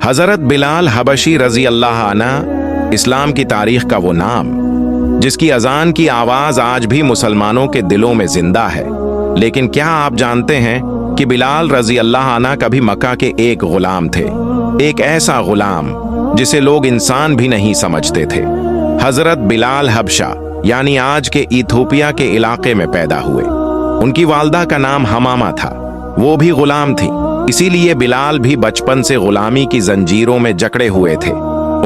हज़रत बिलाल हबशी रजी अल्लाह अन्हु इस्लाम की तारीख का वो नाम जिसकी अजान की आवाज आज भी मुसलमानों के दिलों में जिंदा है। लेकिन क्या आप जानते हैं कि बिलाल रजी अल्लाह अन्हु कभी मक्का के एक गुलाम थे, एक ऐसा गुलाम जिसे लोग इंसान भी नहीं समझते थे। हजरत बिलाल हबशा यानी आज के इथोपिया के इलाके में पैदा हुए। उनकी वालदा का नाम हमामा था, वो भी गुलाम थी, इसीलिए बिलाल भी बचपन से गुलामी की जंजीरों में जकड़े हुए थे।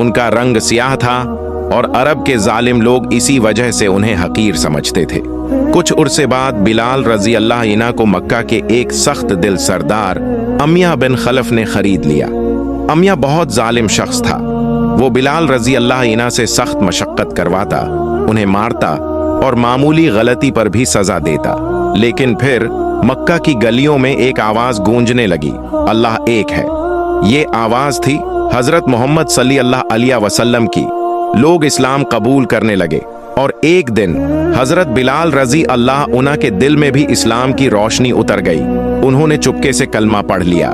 उनका रंग स्याह था और अरब के जालिम लोग इसी वजह से उन्हें हकीर समझते थे। कुछ उर्से बाद बिलाल रजी अल्लाह अन्हु को मक्का के एक सख्त दिल सरदार अमिया बिन खलफ ने खरीद लिया। अमिया बहुत जालिम शख्स था। वो बिलाल रजी अल्लाह अन्हु से सख्त मशक्कत करवाता, उन्हें मारता और मामूली गलती पर भी सजा देता। लेकिन फिर मक्का की गलियों में एक आवाज गूंजने लगी, अल्लाह एक है। ये आवाज थी हजरत मोहम्मद सल्लल्लाहु अलैहि वसल्लम की। लोग इस्लाम कबूल करने लगे और एक दिन हजरत बिलाल रजी अल्लाह अन्हु के दिल में भी इस्लाम की रोशनी उतर गई। उन्होंने चुपके से कलमा पढ़ लिया।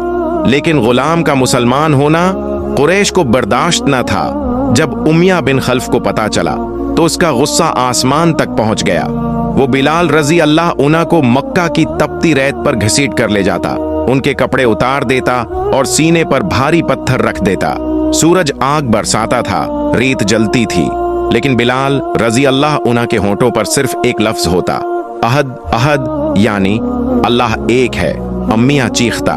लेकिन गुलाम का मुसलमान होना कुरैश को बर्दाश्त न था। जब उमिया बिन खल्फ को पता चला तो उसका गुस्सा आसमान तक पहुंच गया। वो बिलाल रजी अल्लाह अन्हु को मक्का की तपती रेत पर घसीट कर ले जाता, उनके कपड़े उतार देता और सीने पर भारी पत्थर रख देता। सूरज आग बरसाता था, रेत जलती थी, लेकिन बिलाल रजी अल्लाह अन्हु के होंठों पर सिर्फ एक लफ्ज होता, अहद अहद, यानी अल्लाह एक है। अम्मिया चीखता,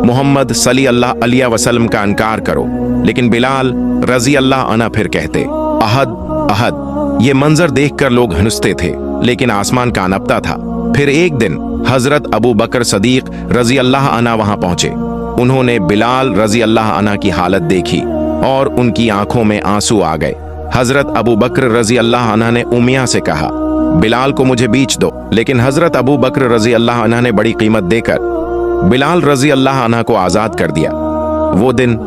मोहम्मद सल्लल्लाहु अलैहि वसल्लम का इनकार करो। लेकिन बिलाल रजी अल्लाह अन्हु फिर कहते, अहद अहद। ये मंजर देखकर लोग हंसते थे, लेकिन आसमान कांपता था। फिर एक दिन हजरत अबू बकर सदीक रजी अल्लाह अन्हु वहां पहुंचे। उन्होंने बिलाल रजी अल्लाह अन्हु की हालत देखी और उनकी आंखों में आंसू आ गए। हजरत अबू बकर रजी अल्लाह अन्हु ने उमिया से कहा, बिलाल को मुझे बेच दो। लेकिन हजरत अबू बकर रजी अल्लाह अन्हु ने बड़ी कीमत देकर बिलाल रजी अल्लाह अन्हु को आजाद कर दिया। वो दिन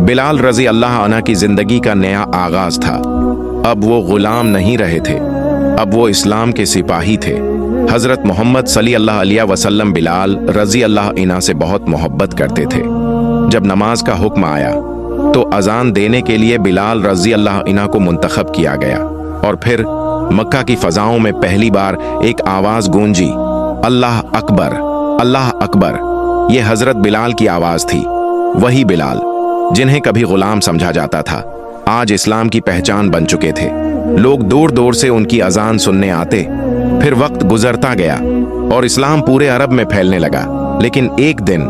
बिलाल रजी अल्लाह अन्हु की जिंदगी का नया आगाज था। अब वो गुलाम नहीं रहे थे, अब वो इस्लाम के सिपाही थे। हजरत मोहम्मद सल्लल्लाहु अलैहि वसल्लम बिलाल रजी अल्लाह अन्हु से बहुत मोहब्बत करते थे। जब नमाज का हुक्म आया तो अजान देने के लिए बिलाल रजी अल्लाह अन्हु को मुंतखब किया गया और फिर मक्का की फजाओं में पहली बार एक आवाज गूंजी, अल्लाह अकबर, अल्लाह अकबर। ये हजरत बिलाल की आवाज थी। वही बिलाल जिन्हें कभी गुलाम समझा जाता था, आज इस्लाम की पहचान बन चुके थे। लोग दूर दूर से उनकी अजान सुनने आते। फिर वक्त गुजरता गया और इस्लाम पूरे अरब में फैलने लगा। लेकिन एक दिन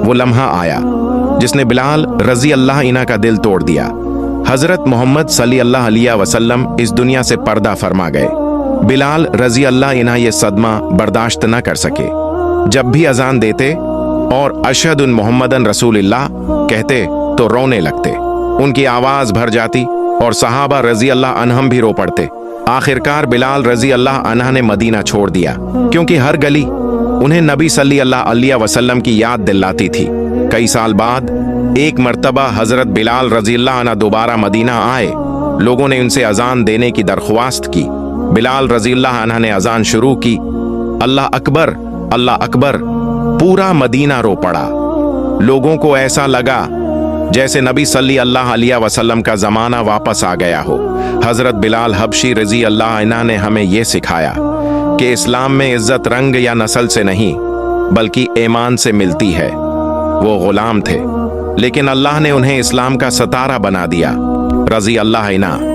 वो लम्हा आया जिसने बिलाल रजी अल्लाह अन्हु का दिल तोड़ दिया। हजरत मोहम्मद सल्लल्लाहु अलैहि वसल्लम इस दुनिया से पर्दा फरमा गए। बिलाल रजी अल्लाह अन्हु ये सदमा बर्दाश्त न कर सके। जब भी अजान देते और अशहदु मुहम्मदन रसूलुल्लाह कहते तो रोने लगते। उनकी आवाज भर जाती और सहाबा रजी अल्लाह अन्हुम भी रो पड़ते। आखिरकार बिलाल रजी अल्लाह अन्हु ने मदीना छोड़ दिया, क्योंकि हर गली उन्हें नबी सल्लल्लाहु अलैहि वसल्लम की याद दिलाती थी। कई साल बाद एक मर्तबा हजरत बिलाल रजी अल्लाह अन्हु दोबारा मदीना आए। लोगों ने उनसे अजान देने की दरख्वास्त की। बिलाल रजी अल्लाह अन्हु ने अजान शुरू की, अल्लाह अकबर, अल्लाह अकबर। पूरा मदीना रो पड़ा। लोगों को ऐसा लगा जैसे नबी सल्लल्लाहु अलैहि वसल्लम का जमाना वापस आ गया हो। हजरत बिलाल हबशी रजी अल्लाह अन्हु ने हमें यह सिखाया कि इस्लाम में इज्जत रंग या नस्ल से नहीं बल्कि ईमान से मिलती है। वो गुलाम थे, लेकिन अल्लाह ने उन्हें इस्लाम का सतारा बना दिया। रजी अल्लाह अन्हु।